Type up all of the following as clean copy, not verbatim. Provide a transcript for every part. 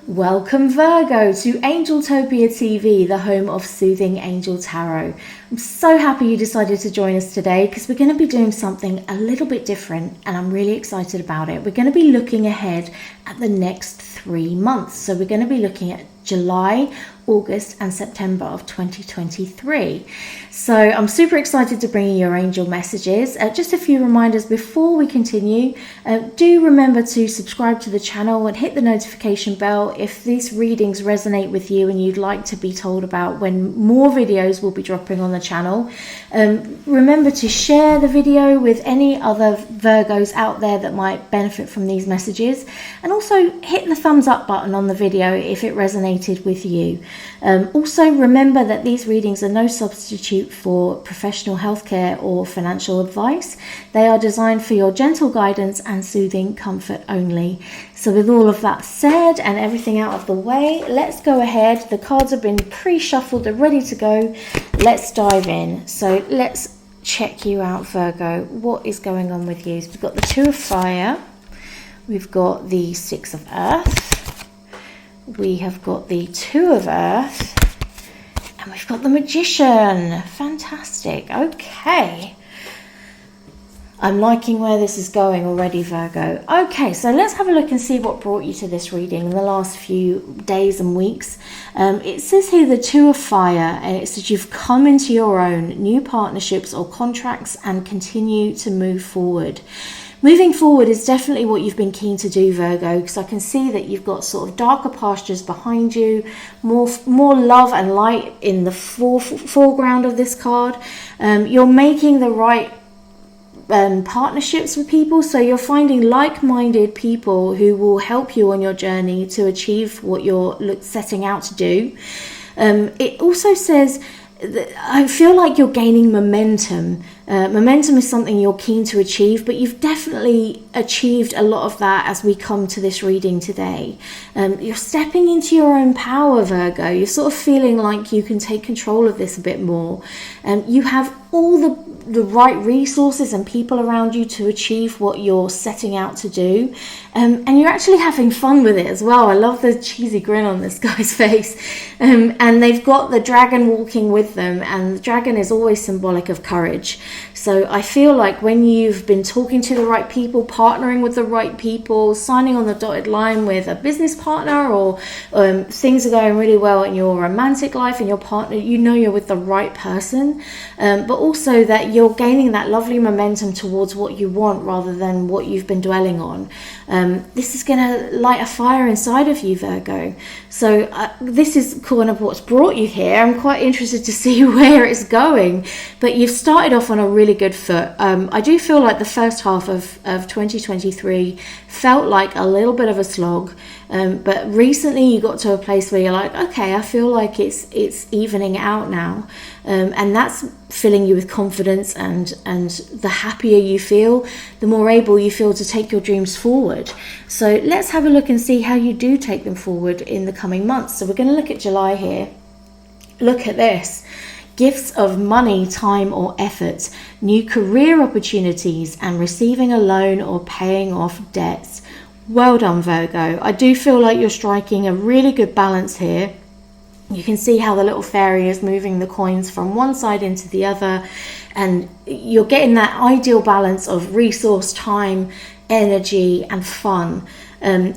Welcome Virgo to Angeltopia TV, the home of Soothing Angel Tarot. I'm so happy you decided to join us today because we're going to be doing something a little bit different and I'm really excited about it. We're going to be looking ahead at the next 3 months. So we're going to be looking at July, August and September of 2023. So I'm super excited to bring you your angel messages. Just a few reminders before we continue. Do remember to subscribe to the channel and hit the notification bell if these readings resonate with you and you'd like to be told about when more videos will be dropping on the channel. Remember to share the video with any other Virgos out there that might benefit from these messages, and also hit the thumbs up button on the video if it resonated with you. Also remember that these readings are no substitute for professional healthcare or financial advice. They are designed for your gentle guidance and soothing comfort only. So with all of that said and everything out of the way, let's go ahead. The cards have been pre-shuffled, they're ready to go. Let's dive in. So let's check you out, Virgo. What is going on with you? So we've got the Two of Fire, we've got the Six of Earth, we have got the Two of Earth, and we've got the Magician. Fantastic. Okay. I'm liking where this is going already, Virgo. Okay, so let's have a look and see what brought you to this reading in the last few days and weeks. It says here the Two of Fire, and it says you've come into your own new partnerships or contracts and continue to move forward. Moving forward is definitely what you've been keen to do, Virgo, because I can see that you've got sort of darker pastures behind you, more love and light in the foreground of this card. You're making the right partnerships with people, so you're finding like-minded people who will help you on your journey to achieve what you're setting out to do. It also says that I feel like you're gaining momentum. Momentum is something you're keen to achieve, but you've definitely achieved a lot of that as we come to this reading today. You're stepping into your own power, Virgo. You're sort of feeling like you can take control of this a bit more. You have all the right resources and people around you to achieve what you're setting out to do. And you're actually having fun with it as well. I love the cheesy grin on this guy's face. And they've got the dragon walking with them, and the dragon is always symbolic of courage. So I feel like when you've been talking to the right people, partnering with the right people, signing on the dotted line with a business partner, or things are going really well in your romantic life and your partner, you know you're with the right person, but also that you're gaining that lovely momentum towards what you want rather than what you've been dwelling on. This is going to light a fire inside of you, Virgo. So this is kind of what's brought you here. I'm quite interested to see where it's going, but you've started off on a really good foot. I do feel like the first half of 2023 felt like a little bit of a slog, but recently you got to a place where you're like, okay, I feel like it's evening out now, and that's filling you with confidence, and the happier you feel, the more able you feel to take your dreams forward. So let's have a look and see how you do take them forward in the coming months. So we're going to look at July here. Look at this. Gifts of money, time or effort, new career opportunities, and receiving a loan or paying off debts. Well done, Virgo. I do feel like you're striking a really good balance here. You can see how the little fairy is moving the coins from one side into the other, and you're getting that ideal balance of resource, time, energy and fun.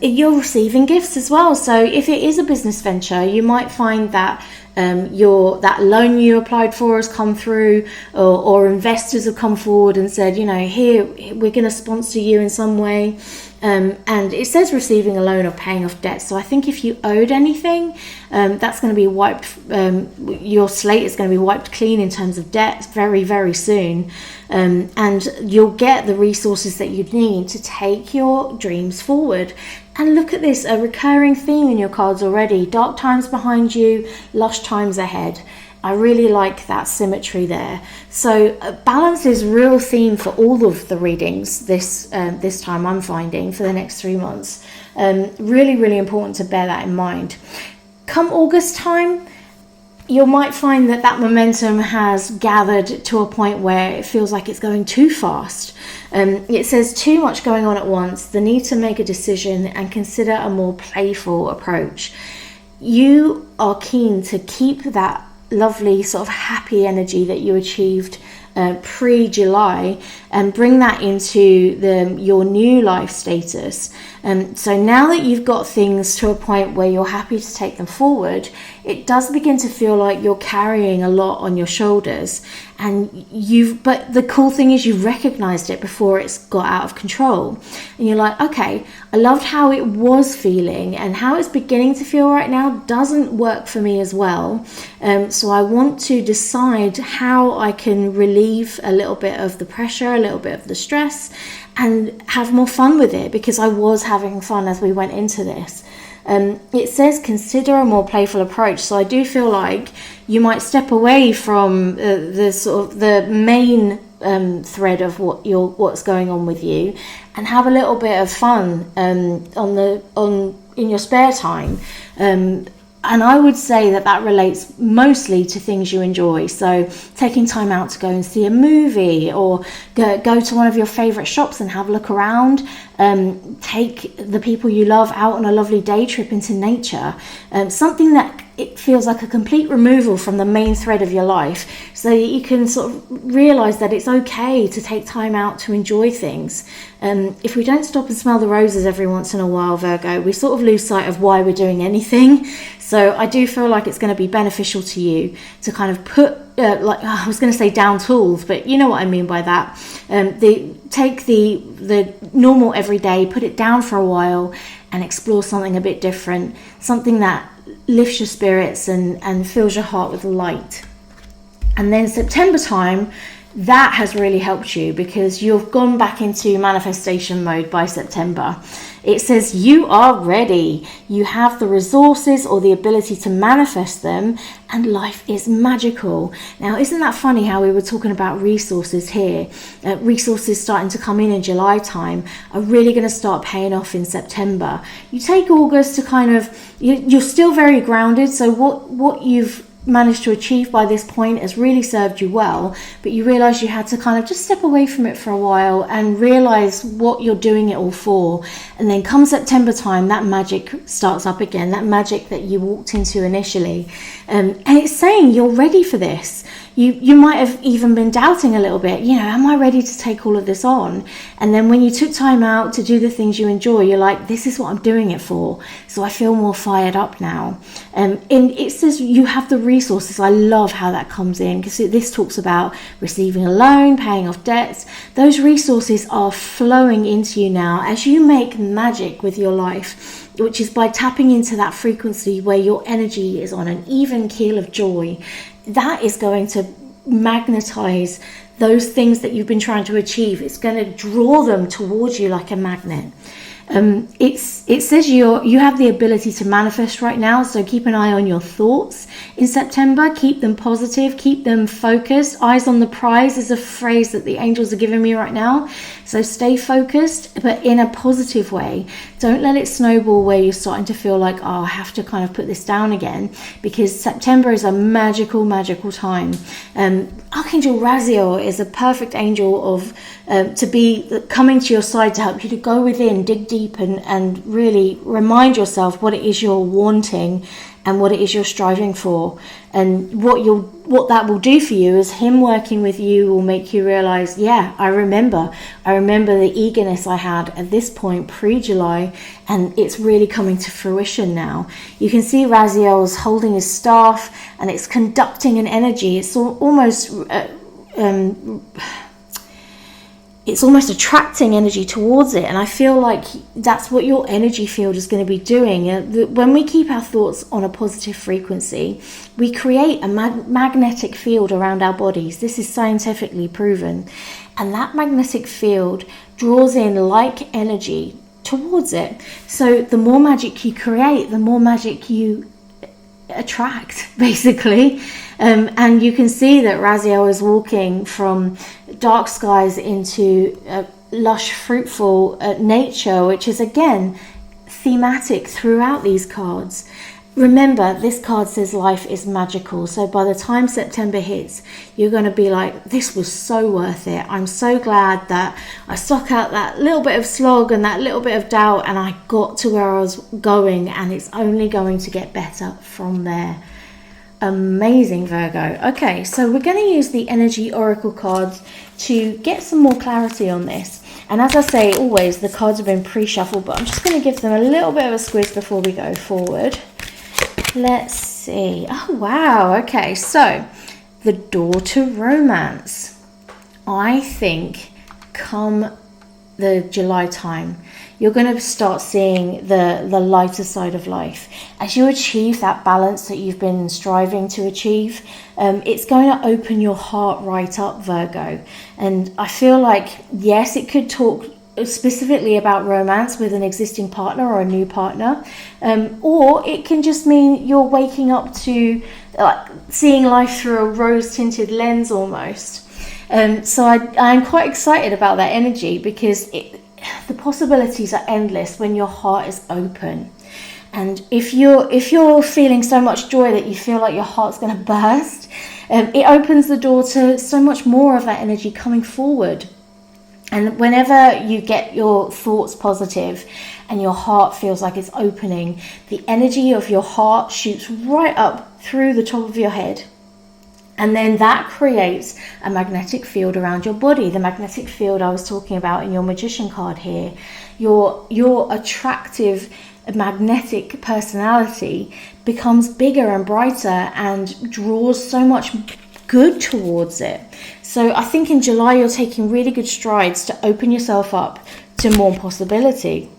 You're receiving gifts as well. So if it is a business venture, you might find that that loan you applied for has come through, or investors have come forward and said, you know, here, we're going to sponsor you in some way. And it says receiving a loan or paying off debt. So I think if you owed anything, that's going to be wiped. Your slate is going to be wiped clean in terms of debt very, very soon. And you'll get the resources that you need to take your dreams forward. And look at this, a recurring theme in your cards already. Dark times behind you, lush times ahead. I really like that symmetry there. So balance is real theme for all of the readings this time, I'm finding, for the next 3 months. Really, really important to bear that in mind. Come August time, you might find that that momentum has gathered to a point where it feels like it's going too fast. It says too much going on at once, the need to make a decision and consider a more playful approach. You are keen to keep that lovely sort of happy energy that you achieved pre-July and bring that into your new life status. So now that you've got things to a point where you're happy to take them forward, it does begin to feel like you're carrying a lot on your shoulders, but the cool thing is you've recognized it before it's got out of control, and you're like, okay, I loved how it was feeling, and how it's beginning to feel right now doesn't work for me as well. So I want to decide how I can relieve a little bit of the pressure, a little bit of the stress, and have more fun with it, because I was having fun as we went into this. It says consider a more playful approach. So I do feel like you might step away from the sort of the main thread of what's going on with you, and have a little bit of fun in your spare time. And I would say that relates mostly to things you enjoy. So taking time out to go and see a movie, or go to one of your favorite shops and have a look around. Take the people you love out on a lovely day trip into nature. Something that it feels like a complete removal from the main thread of your life, so that you can sort of realize that it's okay to take time out to enjoy things. If we don't stop and smell the roses every once in a while, Virgo, we sort of lose sight of why we're doing anything. So I do feel like it's going to be beneficial to you to kind of put, I was going to say down tools, but you know what I mean by that. Take the normal everyday, put it down for a while, and explore something a bit different, something that lifts your spirits and fills your heart with light. And then September time, that has really helped you, because you've gone back into manifestation mode by September. It says you are ready. You have the resources or the ability to manifest them, and life is magical. Now, isn't that funny how we were talking about resources here? Resources starting to come in July time are really going to start paying off in September. You take August to kind of, you're still very grounded. So what you've managed to achieve by this point has really served you well, but you realize you had to kind of just step away from it for a while and realize what you're doing it all for. And then come September time, that magic starts up again, that magic that you walked into initially. And it's saying you're ready for this. You might have even been doubting a little bit, am I ready to take all of this on? And then when you took time out to do the things you enjoy, you're like, this is what I'm doing it for. So I feel more fired up now. And it says you have the resources. I love how that comes in, because this talks about receiving a loan, paying off debts. Those resources are flowing into you now as you make magic with your life, which is by tapping into that frequency where your energy is on an even keel of joy. That is going to magnetize those things that you've been trying to achieve. It's going to draw them towards you like a magnet. It says you have the ability to manifest right now, so keep an eye on your thoughts in September. Keep them positive, keep them focused. Eyes on the prize is a phrase that the angels are giving me right now. So stay focused, but in a positive way. Don't let it snowball where you're starting to feel like, I have to kind of put this down again, because September is a magical, magical time. Archangel Raziel is a perfect angel of to be coming to your side to help you to go within, dig deep, and really remind yourself what it is you're wanting and what it is you're striving for. And what that will do for you is him working with you will make you realize, I remember the eagerness I had at this point pre-July, and it's really coming to fruition now. You can see Raziel's holding his staff, and it's conducting an energy. It's almost attracting energy towards it, and I feel like that's what your energy field is going to be doing. When we keep our thoughts on a positive frequency, we create a magnetic field around our bodies. This is scientifically proven, and that magnetic field draws in like energy towards it. So the more magic you create, the more magic you attract, basically. And you can see that Raziel is walking from dark skies into lush, fruitful nature, which is again thematic throughout these cards. Remember, this card says life is magical. So by the time September hits, you're going to be like, this was so worth it. I'm so glad that I stuck out that little bit of slog and that little bit of doubt, and I got to where I was going, and it's only going to get better from there. Amazing, Virgo. Okay, so we're going to use the energy oracle cards to get some more clarity on this. And as I say, always, the cards have been pre-shuffled, but I'm just going to give them a little bit of a squiz before we go forward. Let's see. Oh, wow. Okay, so the door to romance. I think come the July time, you're going to start seeing the lighter side of life. As you achieve that balance that you've been striving to achieve, it's going to open your heart right up, Virgo. And I feel like, yes, it could talk specifically about romance with an existing partner or a new partner, or it can just mean you're waking up to seeing life through a rose-tinted lens almost. So I'm quite excited about that energy, because the possibilities are endless when your heart is open. And if you're feeling so much joy that you feel like your heart's going to burst, it opens the door to so much more of that energy coming forward. And whenever you get your thoughts positive and your heart feels like it's opening, the energy of your heart shoots right up through the top of your head. And then that creates a magnetic field around your body. The magnetic field I was talking about in your magician card here. Your attractive magnetic personality becomes bigger and brighter and draws so much good towards it. So I think in July you're taking really good strides to open yourself up to more possibility.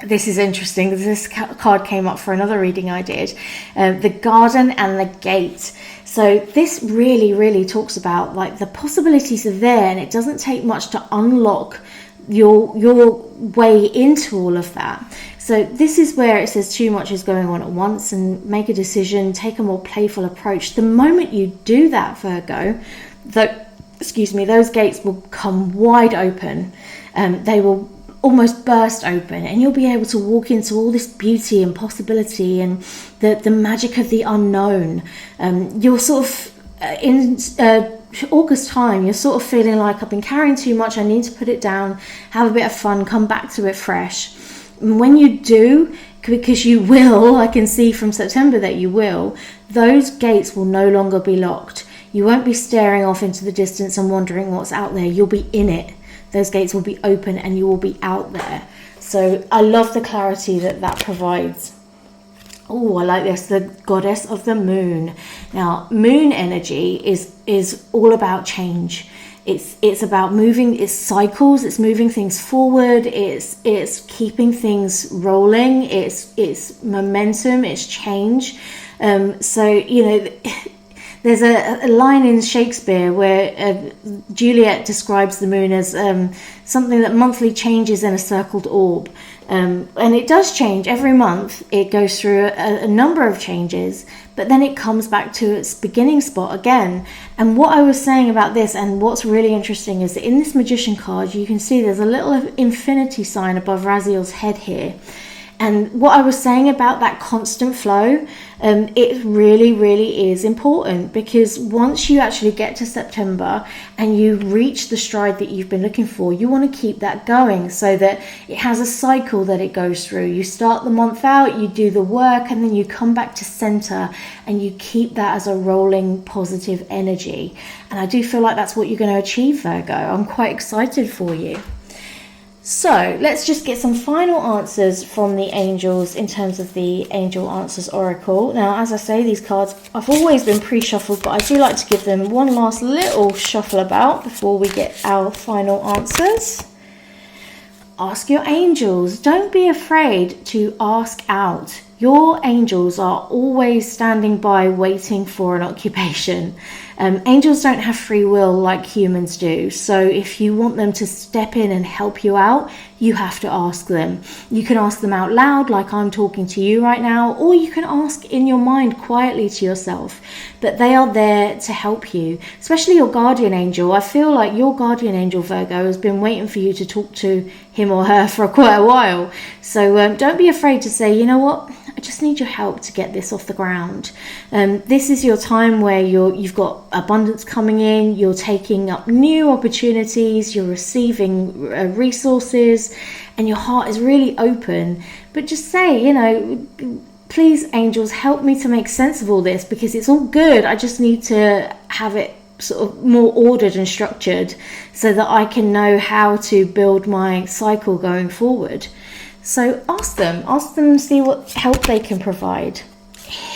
This is interesting. This card came up for another reading I did. The garden and the gate. So this really, really talks about like the possibilities are there, and it doesn't take much to unlock your way into all of that. So this is where it says too much is going on at once, and make a decision, take a more playful approach. The moment you do that, Virgo, those gates will come wide open. They will almost burst open, and you'll be able to walk into all this beauty and possibility and the magic of the unknown. You're sort of in August time, you're sort of feeling like, I've been carrying too much, I need to put it down, have a bit of fun, come back to it fresh. And when you do, because you will, I can see from September that you will, those gates will no longer be locked. You won't be staring off into the distance and wondering what's out there. You'll be in it. Those gates will be open and you will be out there. So I love the clarity that provides. Oh, I like this, the goddess of the moon. Now, moon energy is all about change. It's about moving, it's cycles, it's moving things forward, it's keeping things rolling, it's momentum, it's change. So, you know, there's a line in Shakespeare where Juliet describes the moon as something that monthly changes in a circled orb. And it does change every month. It goes through a number of changes, but then it comes back to its beginning spot again. And what I was saying about this, and what's really interesting, is that in this magician card, you can see there's a little infinity sign above Raziel's head here. And what I was saying about that constant flow, it really, really is important, because once you actually get to September and you reach the stride that you've been looking for, you want to keep that going so that it has a cycle that it goes through. You start the month out, you do the work, and then you come back to center and you keep that as a rolling positive energy. And I do feel like that's what you're going to achieve, Virgo. I'm quite excited for you. So let's just get some final answers from the angels in terms of the Angel Answers Oracle. Now, as I say, these cards, I've always been pre-shuffled, but I do like to give them one last little shuffle about before we get our final answers. Ask your angels. Don't be afraid to ask out. Your angels are always standing by waiting for an occupation. Angels don't have free will like humans do. So if you want them to step in and help you out, you have to ask them. You can ask them out loud like I'm talking to you right now, or you can ask in your mind quietly to yourself. But they are there to help you, especially your guardian angel. I feel like your guardian angel, Virgo, has been waiting for you to talk to him or her for quite a while. So don't be afraid to say, you know what? I just need your help to get this off the ground. This is your time where you've got abundance coming in, you're taking up new opportunities, you're receiving resources, and your heart is really open. But just say, please, angels, help me to make sense of all this, because it's all good. I just need to have it sort of more ordered and structured so that I can know how to build my cycle going forward. So ask them, see what help they can provide.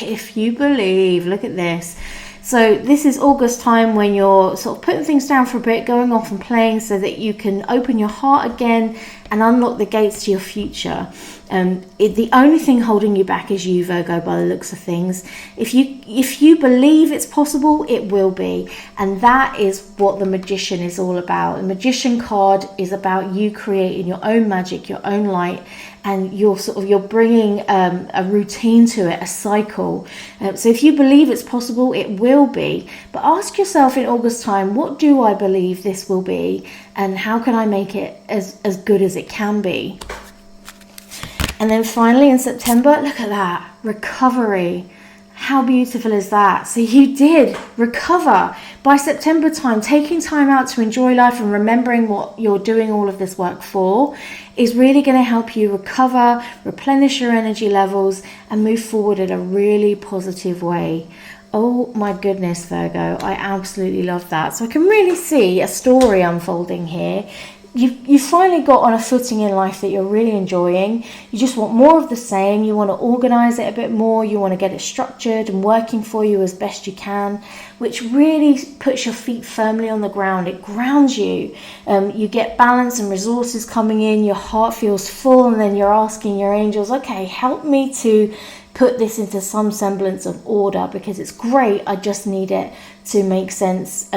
If you believe, look at this. So this is August time when you're sort of putting things down for a bit, going off and playing so that you can open your heart again and unlock the gates to your future. The only thing holding you back is you, Virgo, by the looks of things. If you believe it's possible, it will be. And that is what the Magician is all about. The Magician card is about you creating your own magic, your own light, and you're bringing a routine to it, a cycle. So if you believe it's possible, it will be. But ask yourself in August time, what do I believe this will be, and how can I make it as good as it can be? And then finally in September, look at that, recovery. How beautiful is that? So you did recover by September time. Taking time out to enjoy life and remembering what you're doing all of this work for is really going to help you recover, replenish your energy levels, and move forward in a really positive way. Oh my goodness, Virgo, I absolutely love that. So I can really see a story unfolding here. You've finally got on a footing in life that you're really enjoying. You just want more of the same. You want to organize it a bit more. You want to get it structured and working for you as best you can, which really puts your feet firmly on the ground. It grounds you. You get balance and resources coming in. Your heart feels full, and then you're asking your angels, okay, help me to put this into some semblance of order, because it's great. I just need it to make sense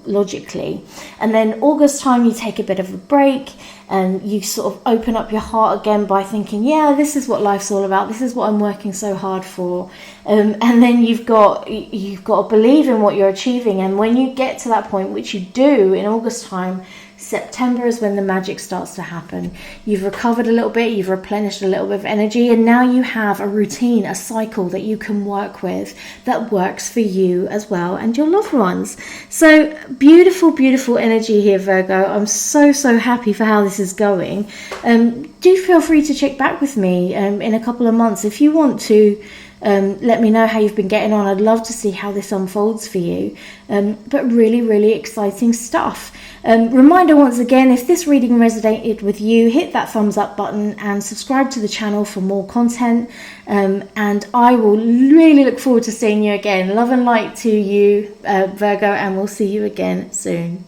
logically. And then August time, you take a bit of a break and you sort of open up your heart again by thinking, yeah, this is what life's all about. This is what I'm working so hard for. And then you've got to believe in what you're achieving. And when you get to that point, which you do in August time, September is when the magic starts to happen. You've recovered a little bit, you've replenished a little bit of energy, and now you have a routine, a cycle that you can work with that works for you as well and your loved ones. So beautiful, beautiful energy here, Virgo. I'm so happy for how this is going. Do feel free to check back with me in a couple of months if you want to. Let me know how you've been getting on. I'd love to see how this unfolds for you. But really, really exciting stuff. Reminder once again, if this reading resonated with you, hit that thumbs up button and subscribe to the channel for more content. And I will really look forward to seeing you again. Love and light to you, Virgo, and we'll see you again soon.